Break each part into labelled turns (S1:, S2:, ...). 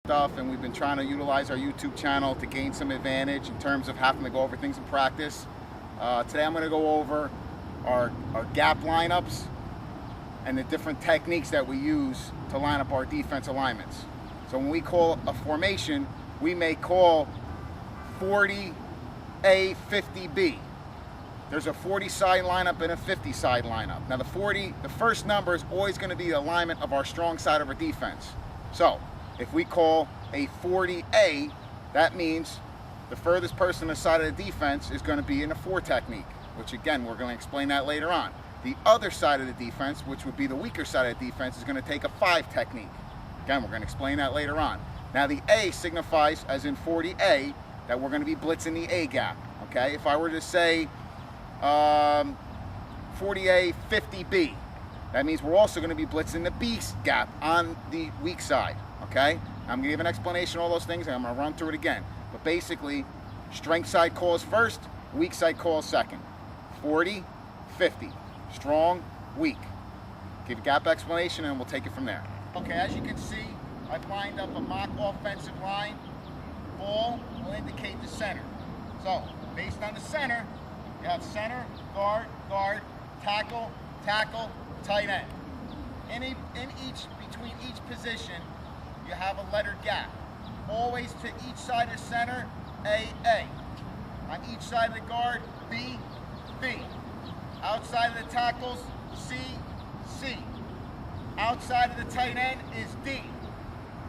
S1: stuff, and we've been trying to utilize our YouTube channel to gain some advantage in terms of having to go over things in practice. Today I'm going to go over our gap lineups and the different techniques that we use to line up our defense alignments. So when we call a formation, we may call 40A, 50B. There's a 40 side lineup and a 50 side lineup. Now the first number is always going to be the alignment of our strong side of our defense. So if we call a 40A, that means the furthest person on the side of the defense is going to be in a 4 technique, which again, we're going to explain that later on. The other side of the defense, which would be the weaker side of the defense, is going to take a 5 technique. Again, we're going to explain that later on. Now the A signifies, as in 40A, that we're going to be blitzing the A gap. Okay, if I were to say 40A, 50B, that means we're also going to be blitzing the B gap on the weak side. Okay, I'm going to give an explanation of all those things, and I'm going to run through it again. But basically, strength side calls first, weak side calls second. 40, 50, strong, weak. Give a gap explanation, and we'll take it from there. Okay, as you can see, I've lined up a mock offensive line. Ball will indicate the center. So, based on the center, you have center, guard, guard, tackle, tackle, tight end. Between each position, you have a lettered gap. Always to each side of center, A, A. On each side of the guard, B, B. Outside of the tackles, C, C. Outside of the tight end is D.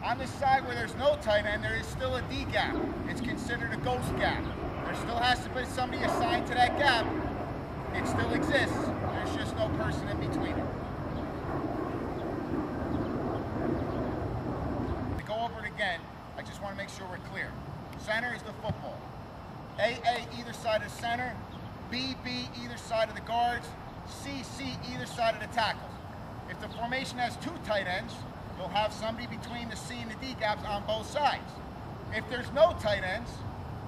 S1: On the side where there's no tight end, there is still a D gap. It's considered a ghost gap. There still has to be somebody assigned to that gap. It still exists. There's just no person in between it. To go over it again, I just want to make sure we're clear. Center is the football. A, either side of center. B, either side of the guards. C, either side of the tackles. If the formation has 2 tight ends, you'll have somebody between the C and the D gaps on both sides. If there's no tight ends,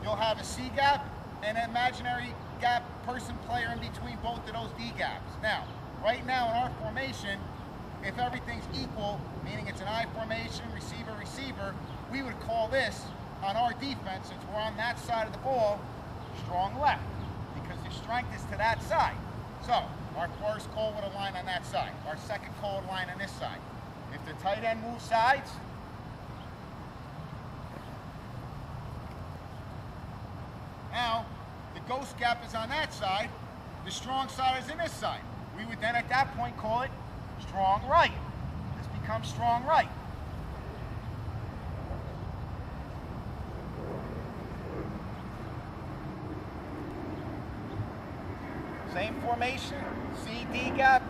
S1: you'll have a C gap and an imaginary gap player in between both of those D gaps. Now, right now in our formation, if everything's equal, meaning it's an I formation, receiver, receiver, we would call this, on our defense, since we're on that side of the ball, strong left, because the strength is to that side. So, our first call would align on that side. Our second call would align on this side. If the tight end moves sides, now the ghost gap is on that side, the strong side is in this side. We would then at that point call it strong right. This becomes strong right. Same formation, C, D gap,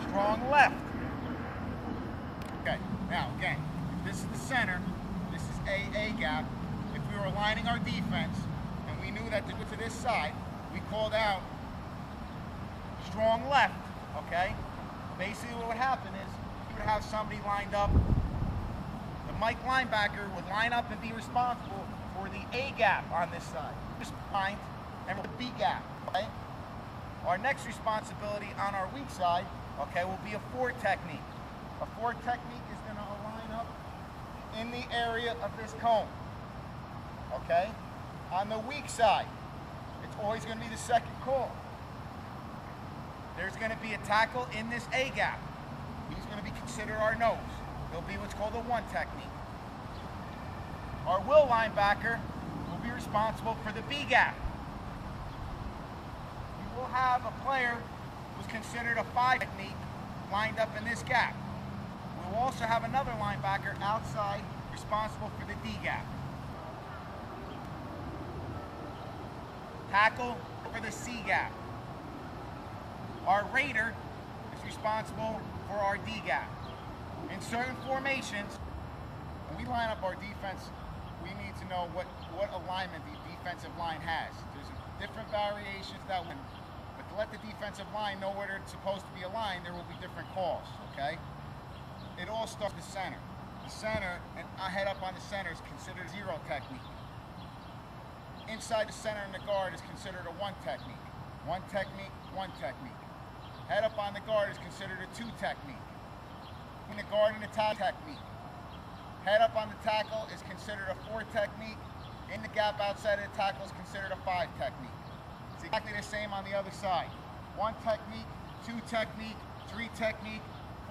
S1: strong left. Okay, now again, if this is the center, this is A gap. If we were aligning our defense and we knew that to go to this side, we called out strong left, okay? Basically what would happen is you would have somebody lined up. The Mike linebacker would line up and be responsible for the A gap on this side. This point and the B gap, okay? Our next responsibility on our weak side, okay, will be a 4 technique. A 4 technique is going to line up in the area of this cone, okay? On the weak side, it's always going to be the second call. There's going to be a tackle in this A gap. He's going to be considered our nose. He'll be what's called a 1 technique. Our will linebacker will be responsible for the B gap. We'll have a player who's considered a 5 technique lined up in this gap. We'll also have another linebacker outside responsible for the D gap. Tackle for the C gap. Our raider is responsible for our D gap. In certain formations, when we line up our defense, we need to know what alignment the defensive line has. There's different variations that one. But to let the defensive line know where it's supposed to be aligned, there will be different calls, okay? It all starts with the center. The center, and I head up on the center, is considered a 0 technique. Inside the center and the guard is considered a 1 technique. 1 technique, 1 technique. Head up on the guard is considered a 2 technique. In the guard and the top technique. Head up on the tackle is considered a 4 technique. In the gap outside of the tackle is considered a 5 technique. It's exactly the same on the other side. 1 technique, 2 technique, 3 technique,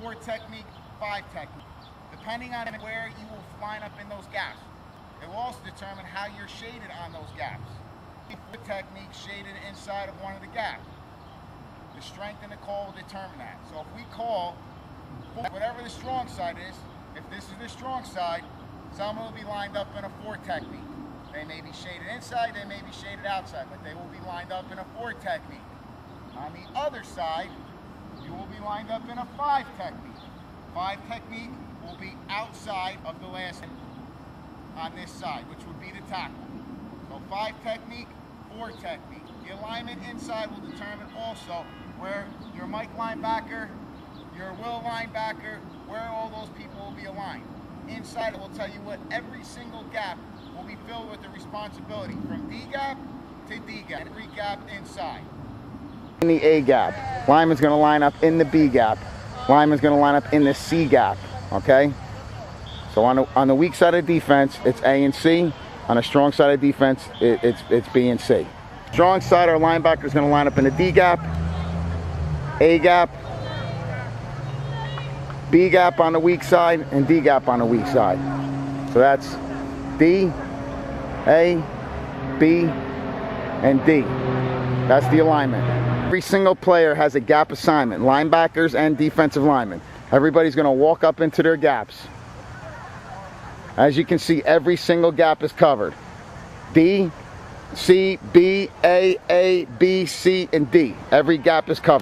S1: 4 technique, 5 technique. Depending on where you will line up in those gaps. It will also determine how you're shaded on those gaps. 4 technique shaded inside of one of the gaps. The strength in the call will determine that. So if we call whatever the strong side is, if this is the strong side, someone will be lined up in a 4 technique. They may be shaded inside, they may be shaded outside, but they will be lined up in a 4 technique. On the other side, you will be lined up in a 5 technique. 5 technique will be outside of the last on this side, which would be the tackle. So 5 technique, 4 technique. The alignment inside will determine also where your Mike linebacker, your Will linebacker, where all those people will be aligned. Inside it will tell you what every single gap will be filled with the responsibility from D gap to D gap, every gap inside.
S2: In the A gap, lineman's going to line up in the B gap. Lineman's going to line up in the C gap, okay? So on the weak side of defense, it's A and C. On the strong side of defense, it's B and C. Strong side, our linebacker is going to line up in the D gap, A gap, B gap on the weak side, and D gap on the weak side. So that's D, A, B, and D. That's the alignment. Every single player has a gap assignment, linebackers and defensive linemen. Everybody's going to walk up into their gaps. As you can see, every single gap is covered. D, C, B, A, B, C, and D. Every gap is covered.